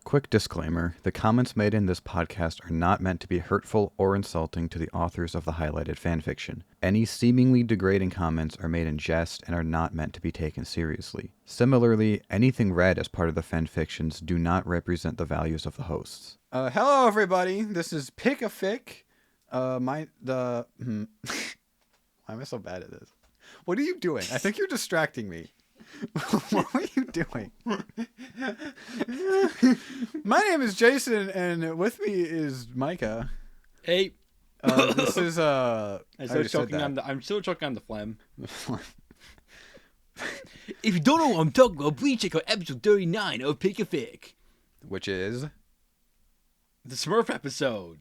Quick disclaimer, the comments made in this podcast are not meant to be hurtful or insulting to the authors of the highlighted fanfiction. Any seemingly degrading comments are made in jest and are not meant to be taken seriously. Similarly, anything read as part of the fanfictions do not represent the values of the hosts. Hello everybody, this is Pick a Fic. Why am I so bad at this? What are you doing? I think you're distracting me. What are you doing? My name is Jason, and with me is Micah. Hey. This is I'm still choking on the phlegm. If you don't know what I'm talking about, please check out episode 39 of Pick a Fic. Which is? The Smurf episode.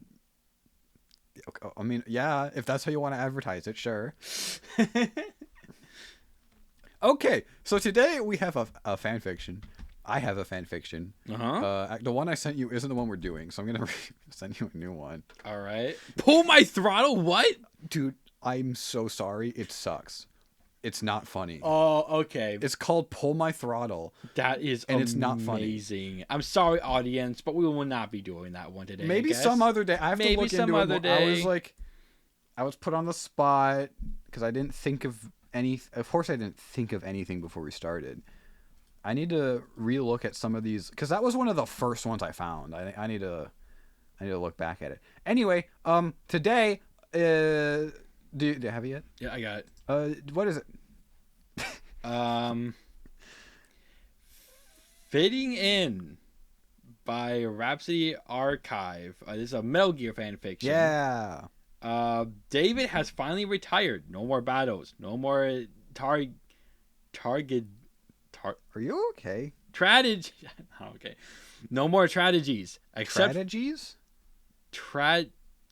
I mean, yeah, if that's how you want to advertise it, sure. Okay, so today we have a fan fiction. I have a fan fiction. The one I sent you isn't the one we're doing, so I'm going to send you a new one. All right. Pull my throttle? What? Dude, I'm so sorry. It sucks. It's not funny. Oh, okay. It's called Pull My Throttle. That is and amazing. It's not funny. I'm sorry, audience, but we will not be doing that one today. Maybe some other day. I have to look into it. I was put on the spot because I didn't think of any. Of course, I didn't think of anything before we started. I need to relook at some of these because that was one of the first ones I found. I need to look back at it. Anyway, today, do you have it yet? Yeah, I got it. What is it? Fitting In by Rhapsody Archive. This is a Metal Gear fan fiction. Yeah. David has finally retired. No more battles. No more target. Are you okay? Strategy. Okay. No more strategies. Except strategies.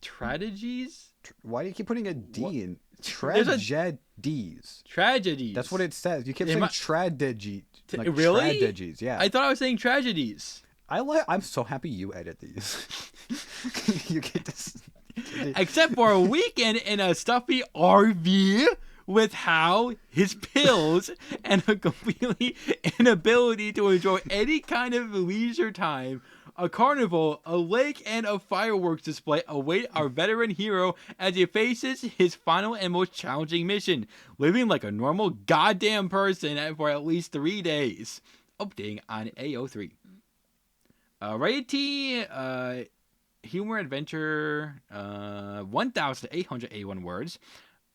Strategies. Why do you keep putting a D what? in? Tragedies. Tragedies. That's what it says. You keep saying tragedies. Like really? Tragedies. Yeah. I thought I was saying tragedies. I'm so happy you edit these. You get this. Except for a weekend in a stuffy RV with Hal, his pills, and a completely inability to enjoy any kind of leisure time. A carnival, a lake, and a fireworks display await our veteran hero as he faces his final and most challenging mission, living like a normal goddamn person for at least 3 days. Updating on AO3. Rated T, humor adventure, 1,881 words.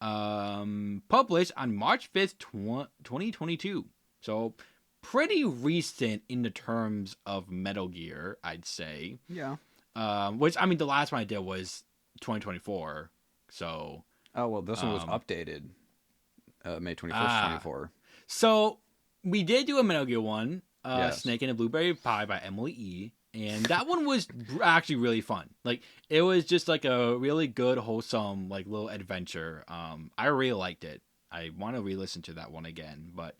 Published on March 5th, 2022. So, pretty recent in the terms of Metal Gear, I'd say. Yeah. Which, I mean, the last one I did was 2024. So. Oh, well, this one was updated May 21st, 24. So, we did do a Metal Gear one, yes. Snake and a Blueberry Pie by Emily E. And that one was actually really fun. Like, it was just like a really good, wholesome, like, little adventure. I really liked it. I want to re-listen to that one again. But,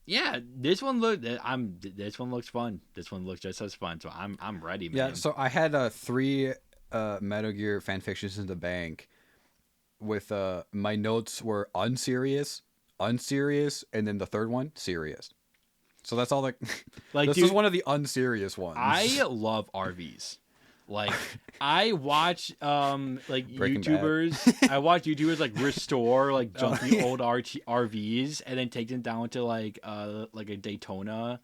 yeah, this one this one looks fun. This one looks just as fun. So I'm ready, man. Yeah. So I had 3 Metal Gear fanfictions in the bank. With my notes were unserious, and then the third one serious. So that's all like this is one of the unserious ones. I love RVs. Like I watch like Breaking YouTubers. Bad. I watch YouTubers like restore like junky old RVs and then take them down to like a Daytona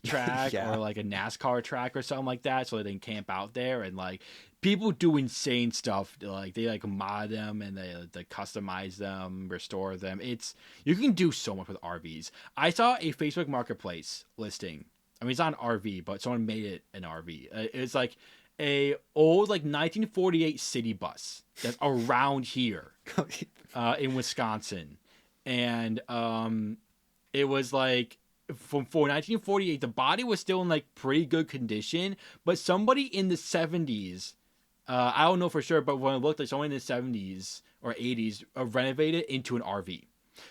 track or like a NASCAR track or something like that, so they can camp out there. And like people do insane stuff. Like they like mod them and they customize them, restore them. You can do so much with RVs. I saw a Facebook Marketplace listing. I mean, it's not an RV, but someone made it an RV. It's like a old like 1948 city bus that's around here in Wisconsin, and it was like. For 1948, the body was still in like pretty good condition, but somebody in the 70s, I don't know for sure, but when I looked, like someone in the 70s or 80s renovated into an RV.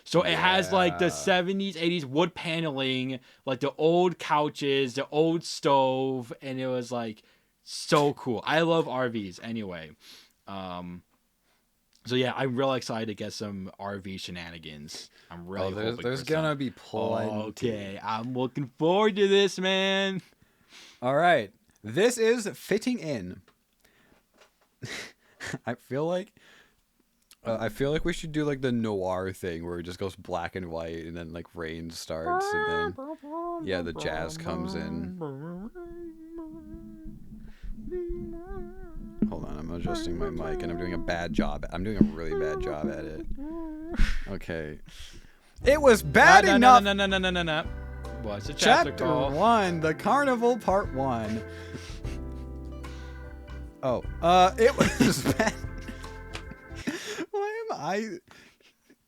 So it has like the 70s, 80s wood paneling, like the old couches, the old stove, and it was like so cool. I love RVs anyway. So yeah, I'm real excited to get some RV shenanigans. I'm really hoping there's for gonna some. be plenty. Okay, I'm looking forward to this, man. All right, this is fitting in. I feel like we should do like the noir thing where it just goes black and white and then like rain starts and then the jazz comes in. Hold on, I'm adjusting my mic and I'm doing a bad job. I'm doing a really bad job at it. Okay. It was bad enough. No. What's the chapter called? 1, The Carnival Part 1. Oh, it was bad. Why am I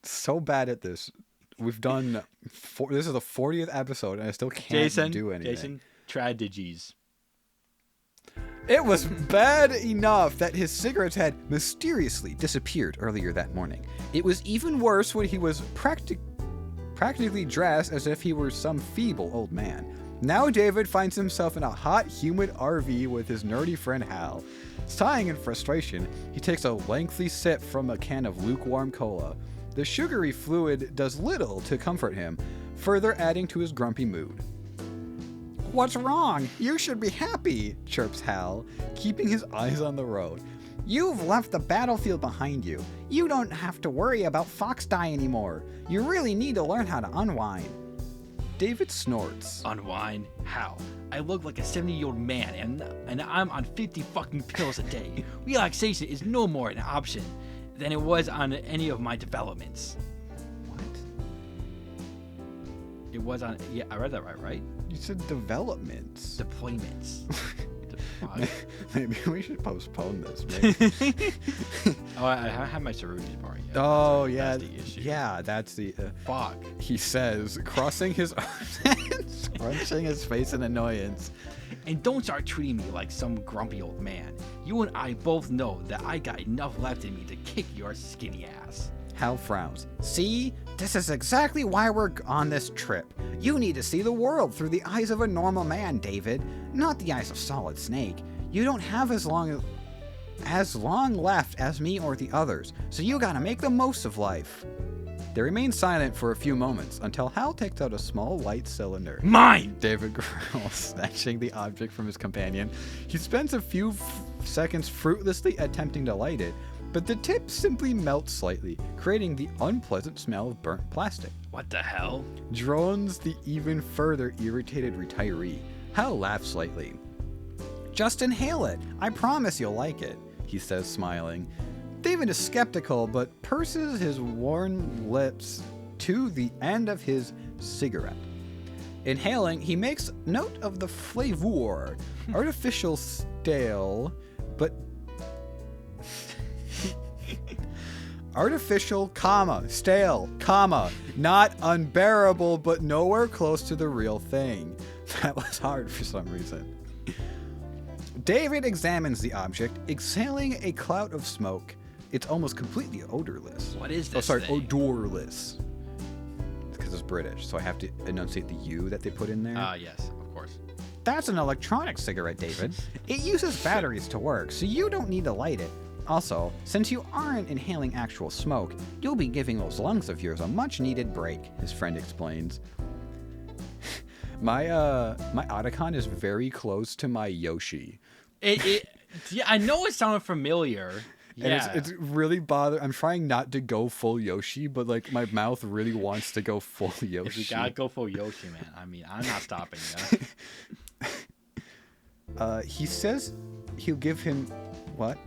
so bad at this? We've done this is the 40th episode and I still can't do anything. Jason, Tradigies. It was bad enough that his cigarettes had mysteriously disappeared earlier that morning. It was even worse when he was practically dressed as if he were some feeble old man. Now David finds himself in a hot, humid RV with his nerdy friend Hal. Sighing in frustration, he takes a lengthy sip from a can of lukewarm cola. The sugary fluid does little to comfort him, further adding to his grumpy mood. "What's wrong? You should be happy," chirps Hal, keeping his eyes on the road. "You've left the battlefield behind you. You don't have to worry about Fox Die anymore. You really need to learn how to unwind." David snorts. Unwind? How? I look like a 70-year-old man and I'm on 50 fucking pills a day. Relaxation is no more an option than it was on any of my developments. What? It was on... Yeah, I read that right? You said developments. Deployments. Maybe we should postpone this. Maybe. I have my sorority party. Oh, yeah. That's the issue. Yeah, that's the... Fuck. He says, crossing his arms and scrunching his face in annoyance. And don't start treating me like some grumpy old man. You and I both know that I got enough left in me to kick your skinny ass. Hal frowns. "See? This is exactly why we're on this trip. You need to see the world through the eyes of a normal man, David, not the eyes of Solid Snake. You don't have as long left as me or the others, so you gotta make the most of life." They remain silent for a few moments until Hal takes out a small white cylinder. Mine! David growls, snatching the object from his companion. He spends a few seconds fruitlessly attempting to light it, but the tip simply melts slightly, creating the unpleasant smell of burnt plastic. What the hell? Drones the even further irritated retiree. Hal laughs slightly. "Just inhale it. I promise you'll like it," he says, smiling. David is skeptical, but purses his worn lips to the end of his cigarette. Inhaling, he makes note of the flavor. Artificial stale, but... Artificial, stale, not unbearable, but nowhere close to the real thing. That was hard for some reason. David examines the object, exhaling a cloud of smoke. It's almost completely odorless. What is this thing? Odorless. Because it's British, so I have to enunciate the U that they put in there. Yes, of course. "That's an electronic cigarette, David. It uses batteries to work, so you don't need to light it. Also, since you aren't inhaling actual smoke, you'll be giving those lungs of yours a much-needed break," his friend explains. My Otacon is very close to my Yoshi. Yeah, I know it sounded familiar. Yeah. And it's really bothering. I'm trying not to go full Yoshi, but like my mouth really wants to go full Yoshi. If you gotta go full Yoshi, man. I mean, I'm not stopping you. He says he'll give him... What?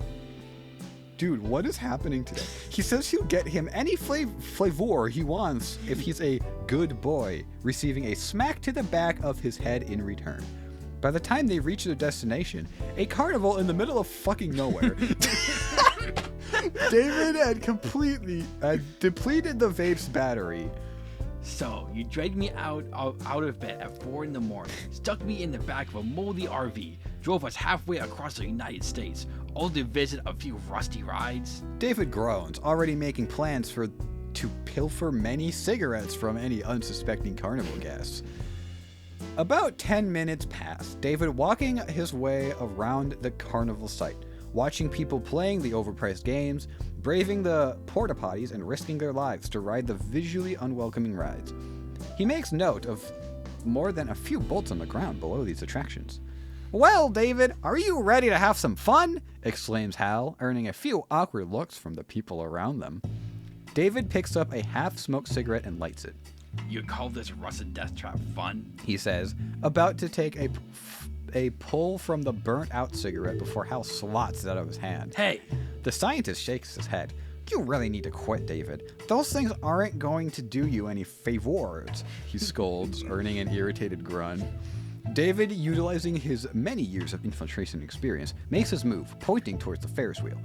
Dude, what is happening today? He says he'll get him any flavor he wants if he's a good boy, receiving a smack to the back of his head in return. By the time they reach their destination, a carnival in the middle of fucking nowhere, David had completely depleted the vape's battery. "So, you dragged me out of bed at 4 a.m, stuck me in the back of a moldy RV, drove us halfway across the United States, all to visit a few rusty rides?" David groans, already making plans to pilfer many cigarettes from any unsuspecting carnival guests. About 10 minutes pass, David walking his way around the carnival site, watching people playing the overpriced games, braving the porta potties and risking their lives to ride the visually unwelcoming rides. He makes note of more than a few bolts on the ground below these attractions. "Well, David, are you ready to have some fun?" exclaims Hal, earning a few awkward looks from the people around them. David picks up a half-smoked cigarette and lights it. "You call this rusted death trap fun?" he says, about to take a pull from the burnt-out cigarette before Hal swats it out of his hand. "Hey!" The scientist shakes his head. "You really need to quit, David. Those things aren't going to do you any favors," he scolds, earning an irritated grunt. David, utilizing his many years of infiltration experience, makes his move, pointing towards the Ferris wheel.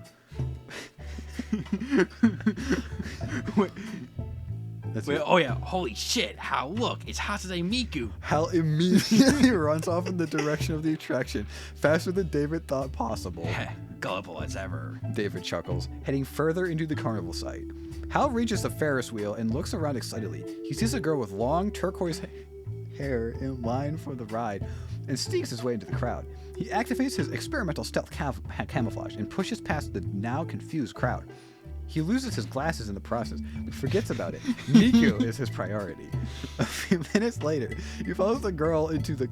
Wait, oh yeah, holy shit, Hal, look, it's Hatsune Miku. Hal immediately runs off in the direction of the attraction, faster than David thought possible. Gullible as ever. David chuckles, heading further into the carnival site. Hal reaches the Ferris wheel and looks around excitedly. He sees a girl with long turquoise hair in line for the ride and sneaks his way into the crowd. He activates his experimental stealth camouflage and pushes past the now confused crowd. He loses his glasses in the process, but forgets about it. Miku is his priority. A few minutes later, he follows the girl into the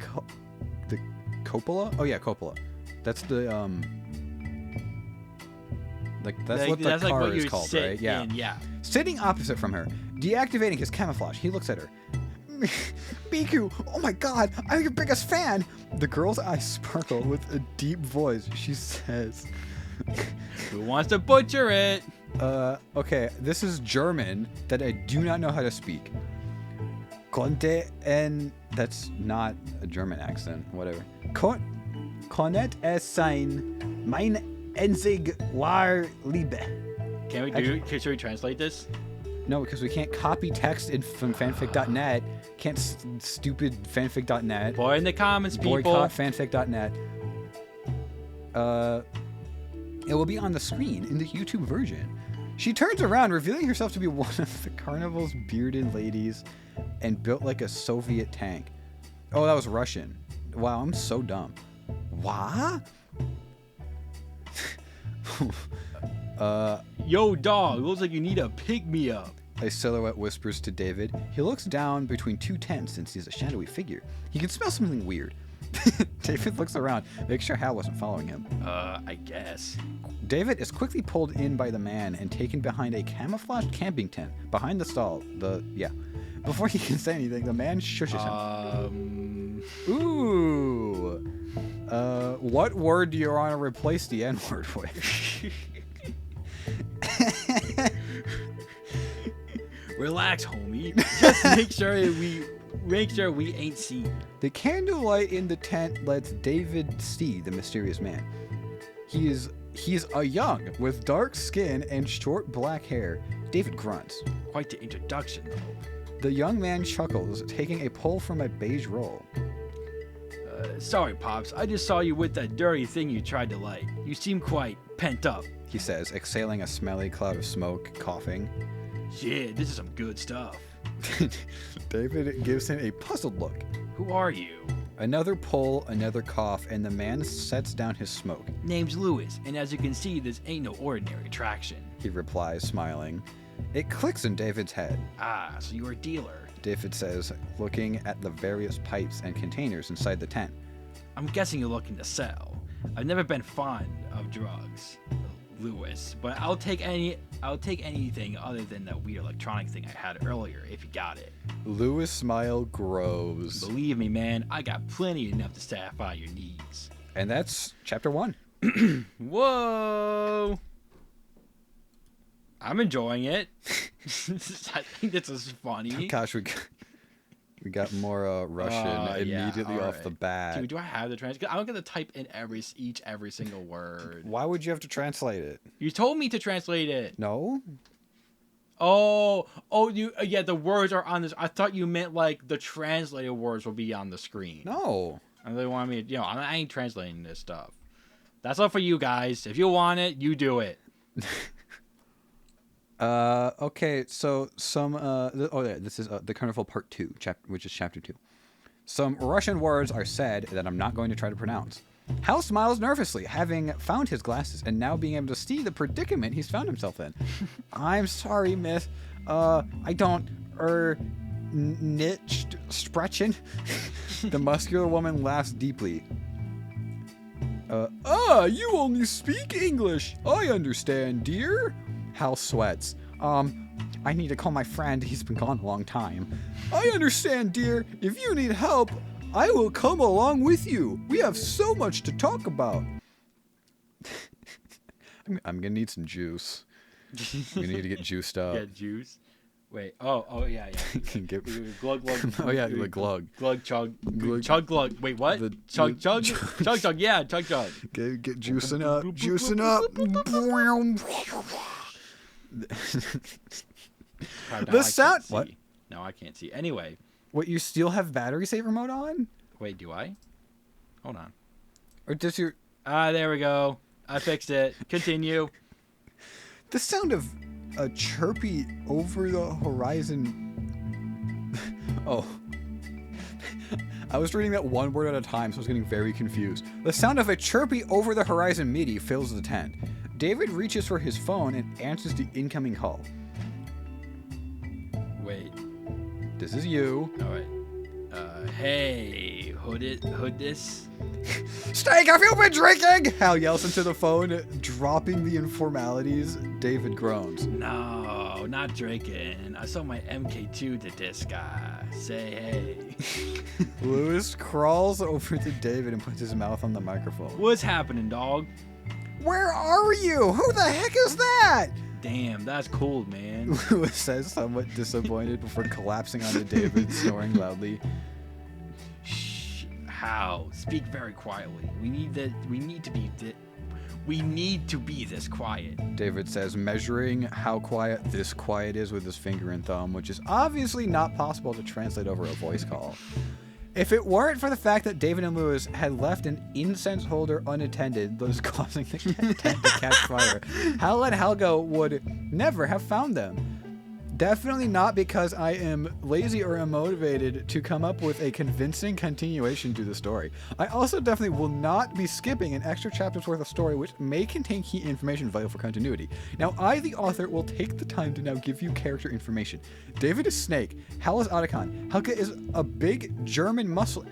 cupola? Oh yeah, cupola. That's the that's what the car is called, right? Yeah. Yeah. Sitting opposite from her, deactivating his camouflage, he looks at her. "Miku, oh my god, I'm your biggest fan!" The girl's eyes sparkle with a deep voice. She says, "Who wants to butcher it?" Okay, this is German that I do not know how to speak. Konnte en... That's not a German accent, whatever. Konnet es sein, mein einzig war Liebe. Should we translate this? No, because we can't copy text from fanfic.net. Can't stupid fanfic.net. Boy in the comments, people. Boycott fanfic.net. It will be on the screen in the YouTube version. She turns around, revealing herself to be one of the carnival's bearded ladies and built like a Soviet tank. Oh, that was Russian. Wow, I'm so dumb. What? Yo, dog, looks like you need a pick-me-up. A silhouette whispers to David. He looks down between two tents and sees a shadowy figure. He can smell something weird. David looks around, makes sure Hal wasn't following him. I guess. David is quickly pulled in by the man and taken behind a camouflaged camping tent behind the stall. Before he can say anything, the man shushes him. Ooh. What word do you want to replace the N-word with? Relax, homie. Just make sure we ain't seen. The candlelight in the tent lets David see the mysterious man. He is a young, with dark skin and short black hair. David grunts. Quite the introduction, though. The young man chuckles, taking a pull from a beige roll. Sorry, Pops. I just saw you with that dirty thing you tried to light. You seem quite pent up, he says, exhaling a smelly cloud of smoke, coughing. Yeah, this is some good stuff. David gives him a puzzled look. Who are you? Another pull, another cough, and the man sets down his smoke. Name's Lewis, and as you can see, this ain't no ordinary attraction, he replies, smiling. It clicks in David's head. Ah, so you're a dealer, David says, looking at the various pipes and containers inside the tent. I'm guessing you're looking to sell. I've never been fond of drugs, Lewis, but I'll take anything other than that weird electronic thing I had earlier if you got it. Lewis' smile grows. Believe me, man, I got plenty enough to satisfy your needs. And that's chapter 1. Whoa! I'm enjoying it. I think this is funny. Gosh, we got more Russian immediately off right. the bat. Dude, do I have the translation? I'm gonna type in every single word. Why would you have to translate it? You told me to translate it. No. Oh, yeah. The words are on this. I thought you meant like the translated words will be on the screen. No. And they want me. I ain't translating this stuff. That's all for you guys. If you want it, you do it. Okay, so some, this is the Carnival Part 2, which is Chapter 2. Some Russian words are said that I'm not going to try to pronounce. Hal smiles nervously, having found his glasses and now being able to see the predicament he's found himself in. I'm sorry, miss. I don't, nicht sprechen. The muscular woman laughs deeply. You only speak English. I understand, dear. Hal sweats. I need to call my friend. He's been gone a long time. I understand, dear. If you need help, I will come along with you. We have so much to talk about. I'm gonna need some juice. We need to get juiced up. Get juice. Wait. Oh yeah. Get... Glug glug. Oh yeah, the glug. Glug chug. Glug. Chug glug. Wait, what? Chug chug. Chug chug. Yeah, chug chug. Get juicing up. Juicing up. The sound. What? No, I can't see. Anyway. What, you still have battery saver mode on? Wait, do I? Hold on. Or does your... There we go. I fixed it. Continue. The sound of a chirpy over the horizon... Oh. I was reading that one word at a time, so I was getting very confused. The sound of a chirpy over the horizon MIDI fills the tent. David reaches for his phone and answers the incoming call. Wait. This is you. All right. Hey, hood this? Steak, have you been drinking? Hal yells into the phone, dropping the informalities. David groans. No, not drinking. I sold my MK2 to this guy. Say hey. Lewis crawls over to David and puts his mouth on the microphone. What's happening, dog? Where are you? Who the heck is that? Damn, that's cool, man. Lewis says, somewhat disappointed before collapsing onto David, snoring loudly. Shh, Hal, speak very quietly. We need to be this quiet. David says, measuring how quiet this quiet is with his finger and thumb, which is obviously not possible to translate over a voice call. If it weren't for the fact that David and Lewis had left an incense holder unattended, thus causing the tent to catch fire, Hal and Helga would never have found them. Definitely not because I am lazy or unmotivated to come up with a convincing continuation to the story. I also definitely will not be skipping an extra chapter's worth of story which may contain key information vital for continuity. Now, I, the author, will take the time to now give you character information. David is Snake. Hal is Otacon. Helga is a big German muscle...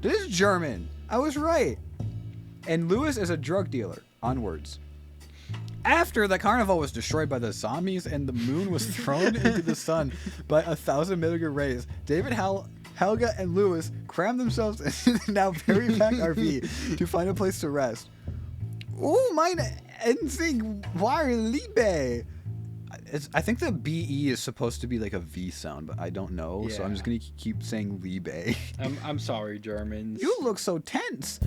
This is German! I was right! And Lewis is a drug dealer. Onwards. After the carnival was destroyed by the zombies and the moon was thrown into the sun by 1,000 milligram rays, David, Helga, and Lewis crammed themselves into the now very packed RV to find a place to rest. Oh, mein einzig wahre Liebe. I think the BE is supposed to be like a V sound, but I don't know, so I'm just going to keep saying Liebe. I'm sorry, Germans. You look so tense.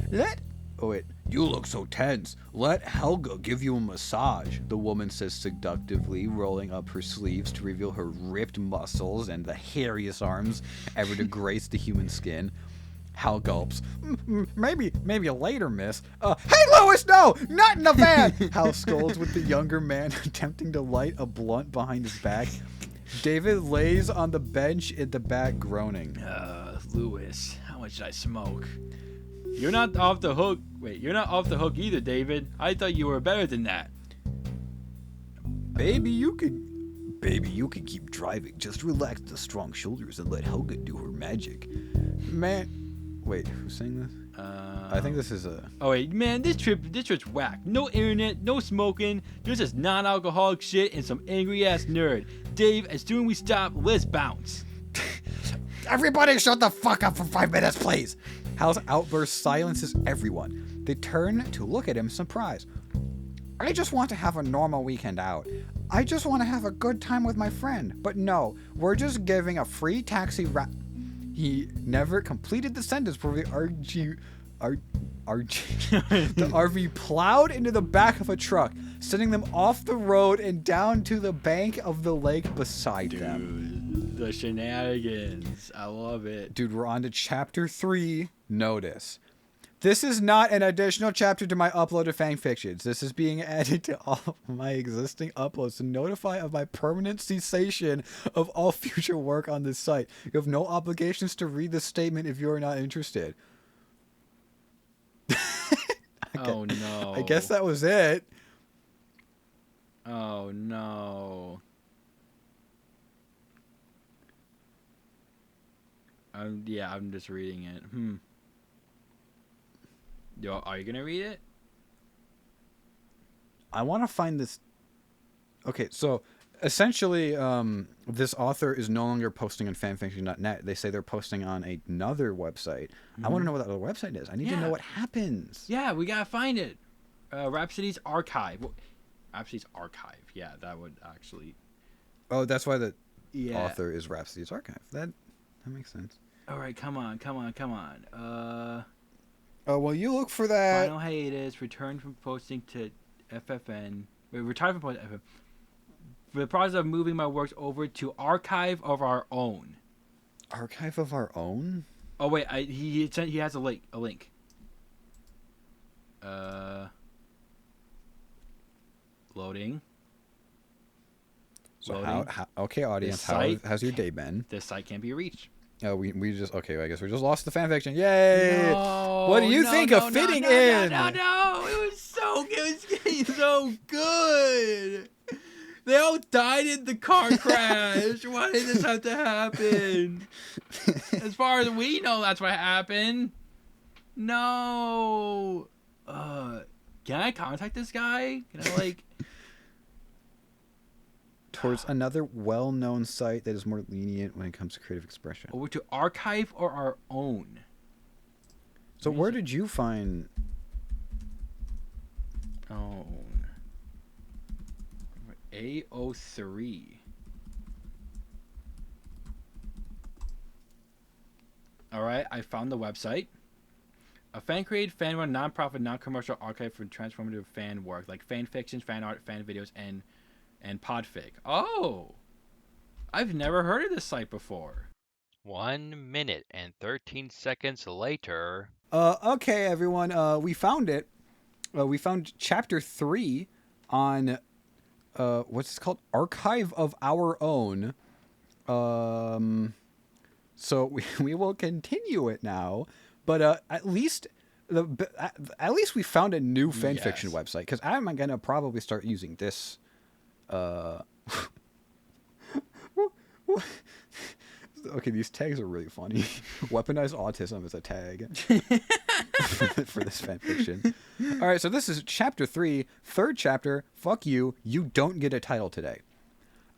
You look so tense. Let Helga give you a massage, the woman says seductively, rolling up her sleeves to reveal her ripped muscles and the hairiest arms ever to grace the human skin. Hal gulps. Maybe later, miss. Hey, Lewis, no! Not in the van! Hal scolds with the younger man attempting to light a blunt behind his back. David lays on the bench in the back, groaning. Lewis, how much did I smoke? You're not off the hook. Wait, you're not off the hook either, David. I thought you were better than that. Baby, you can keep driving. Just relax the strong shoulders and let Helga do her magic. Man, wait, who's saying this? I think this is a... Oh wait, man, this trip's whack. No internet, no smoking, just this non-alcoholic shit and some angry-ass nerd. Dave, as soon as we stop, let's bounce. Everybody shut the fuck up for 5 minutes, please! Hal's outburst silences everyone. They turn to look at him surprised. I just want to have a normal weekend out. I just want to have a good time with my friend. But no, we're just giving a free taxi He never completed the sentence before the RV plowed into the back of a truck, sending them off the road and down to the bank of the lake beside them. The shenanigans. I love it. Dude, we're on to chapter 3. Notice. This is not an additional chapter to my uploaded fanfictions. This is being added to all of my existing uploads to notify of my permanent cessation of all future work on this site. You have no obligations to read this statement if you are not interested. Oh no. I guess that was it. Oh no. I'm just reading it. Yo, are you gonna read it? I want to find this. Okay, so essentially, this author is no longer posting on fanfiction.net. They say they're posting on another website. I want to know what that other website is. I need to know what happens. Yeah, we gotta find it. Rhapsody's Archive. Rhapsody's Archive. Yeah, that would actually. Oh, that's why the author is Rhapsody's Archive. That makes sense. All right, come on. Oh, well, you look for that. Final hiatus. Return from posting to FFN. Wait, retired from posting to FFN. For the process of moving my works over to Archive of Our Own. Archive of Our Own? Oh wait, he has a link. Loading. So how okay, audience, how's your day been? This site can't be reached. Oh, we just I guess we just lost the fanfiction. Yay! No, what do you think of fitting in? No, it was getting so good. They all died in the car crash. Why did this have to happen? As far as we know, that's what happened. No. Can I contact this guy? Can I towards another well-known site that is more lenient when it comes to creative expression? Over to Archive or Our Own? So where did you find Own? AO3. All right, I found the website. A fan-created, fan-run, non-profit, non-commercial archive for transformative fan work, like fan fiction, fan art, fan videos, and podfic. Oh, I've never heard of this site before. 1 minute and 13 seconds later. Okay, everyone. We found it. We found chapter 3 on what's it called? Archive of Our Own. So we will continue it now, but at least we found a new fanfiction website, because I'm gonna probably start using this. Okay, these tags are really funny. Weaponized autism is a tag for this fanfiction. All right, so this is chapter 3, third chapter. Fuck you. You don't get a title today.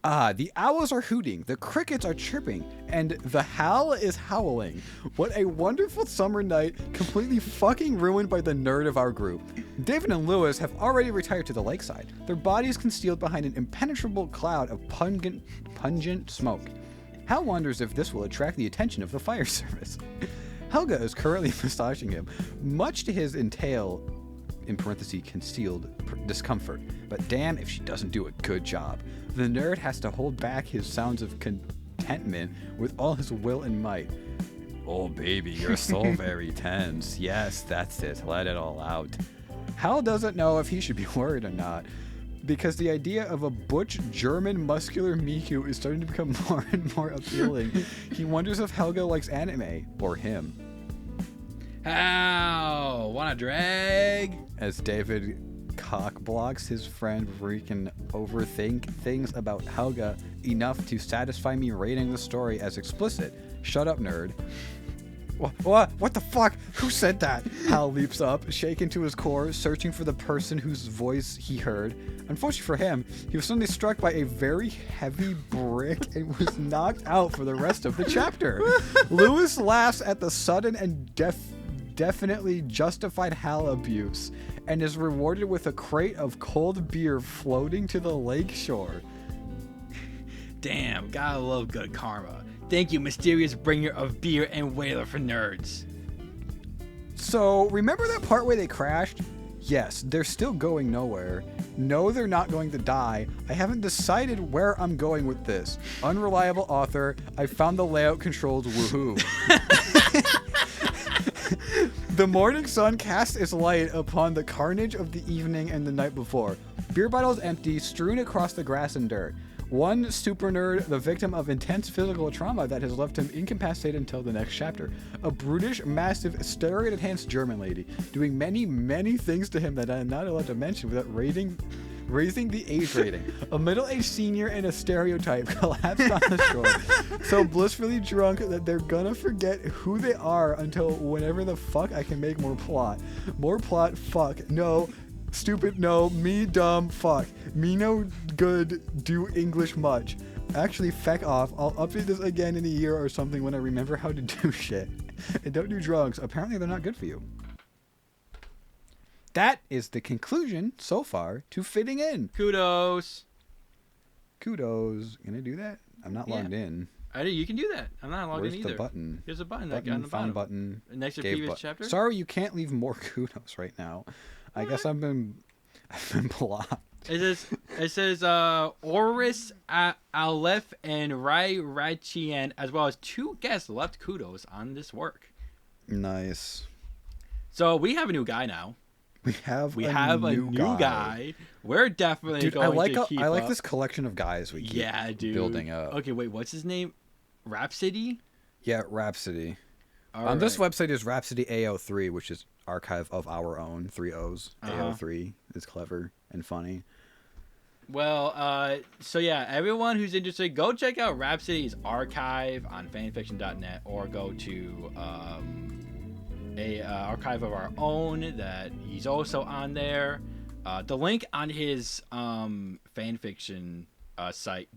The owls are hooting, the crickets are chirping, and the howl is howling. What a wonderful summer night, completely fucking ruined by the nerd of our group. David and Lewis have already retired to the lakeside, their bodies concealed behind an impenetrable cloud of pungent smoke. Hal wonders if this will attract the attention of the fire service. Helga is currently massaging him, much to his entail, in parentheses, concealed discomfort. But damn if she doesn't do a good job. The nerd has to hold back his sounds of contentment with all his will and might. Oh baby, you're so very tense. Yes, that's it. Let it all out. Hal doesn't know if he should be worried or not, because the idea of a butch German muscular Miku is starting to become more and more appealing. He wonders if Helga likes anime, or him. How? Wanna drag? As David cock blocks his friend before he can overthink things about Helga enough to satisfy me rating the story as explicit. Shut up, nerd. What the fuck? Who said that? Hal leaps up, shaken to his core, searching for the person whose voice he heard. Unfortunately for him, he was suddenly struck by a very heavy brick and was knocked out for the rest of the chapter. Lewis laughs at the sudden and definitely justified Hal abuse, and is rewarded with a crate of cold beer floating to the lake shore. Damn, gotta love good karma. Thank you, mysterious bringer of beer and whaler for nerds. So, remember that part where they crashed? Yes, they're still going nowhere. No, they're not going to die. I haven't decided where I'm going with this. Unreliable author, I found the layout controls, woohoo. The morning sun casts its light upon the carnage of the evening and the night before. Beer bottles empty, strewn across the grass and dirt. One super nerd, the victim of intense physical trauma that has left him incapacitated until the next chapter. A brutish, massive, steroid-enhanced German lady doing many, many things to him that I'm not allowed to mention without raising the age rating. A middle-aged senior and a stereotype collapsed on the shore, so blissfully drunk that they're gonna forget who they are until whenever the fuck I can make more plot. More plot, fuck. No. Stupid, no. Me, dumb, fuck. Me, no good, do English much. Actually, feck off. I'll update this again in a year or something when I remember how to do shit. And don't do drugs. Apparently, they're not good for you. That is the conclusion so far to fitting in. Kudos. Can I do that? I'm not logged in. You can do that. I'm not logged in either. Where's the button? There's a button that got on the found bottom. button. Next to previous chapter? Sorry, you can't leave more kudos right now. I guess I've been blocked. It says Oris, Aleph, and Rai Rachian, as well as 2 guests left kudos on this work. Nice. So we have a new guy now. We have a new guy. We're definitely going to keep I like this collection of guys we keep building up. Okay, wait, what's his name? Rhapsody? Yeah, Rhapsody. This website is Rhapsody AO3, which is archive of our own, 3 O's. AO3 is clever and funny. Well, so yeah, everyone who's interested, go check out Rhapsody's archive on fanfiction.net or go to a archive of our own that he's also on there. The link on his fanfiction site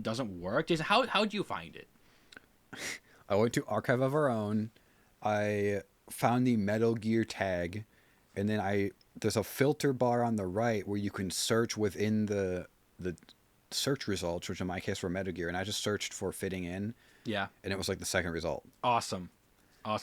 doesn't work. How'd you find it? I went to archive of our own. I found the Metal Gear tag, and then there's a filter bar on the right where you can search within the search results, which in my case were Metal Gear, and I just searched for fitting in. Yeah. And it was like the second result. Awesome.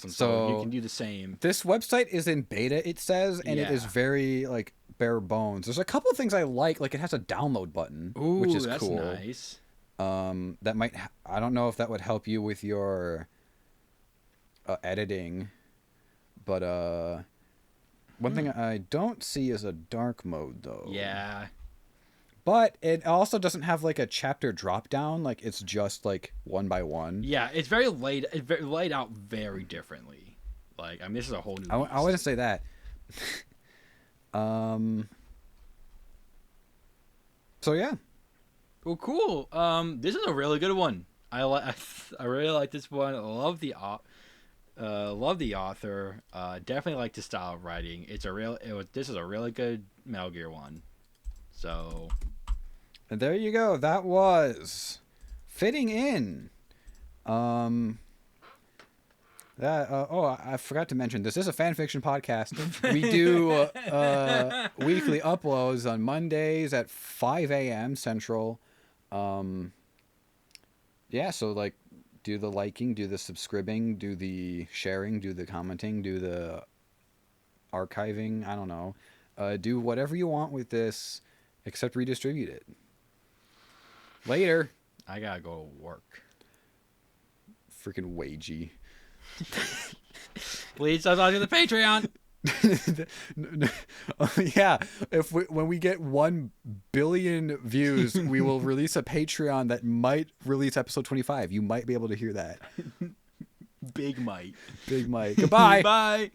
So you can do the same. This website is in beta, it says, and it is very like bare bones. There's a couple of things I like it has a download button, which is that's cool. Nice. That might I don't know if that would help you with your editing, but one thing I don't see is a dark mode though. Yeah. But it also doesn't have like a chapter drop down, like it's just like one by one. Yeah, it's very laid out very differently. Like, I mean, this is a whole new I wouldn't say that. So yeah. Well, cool. This is a really good one. I really like this one. I love the author. Definitely like the style of writing. This is a really good Metal Gear one. So, and there you go. That was fitting in. I forgot to mention this is a fan fiction podcast. We do weekly uploads on Mondays at 5 a.m. Central. So like do the liking, do the subscribing, do the sharing, do the commenting, do the archiving. I don't know. Do whatever you want with this, except redistribute it. Later. I gotta go to work. Freaking wagey. Please subscribe to the Patreon. Yeah, when we get 1 billion views, we will release a Patreon that might release episode 25. You might be able to hear that. Big might. Goodbye. Bye.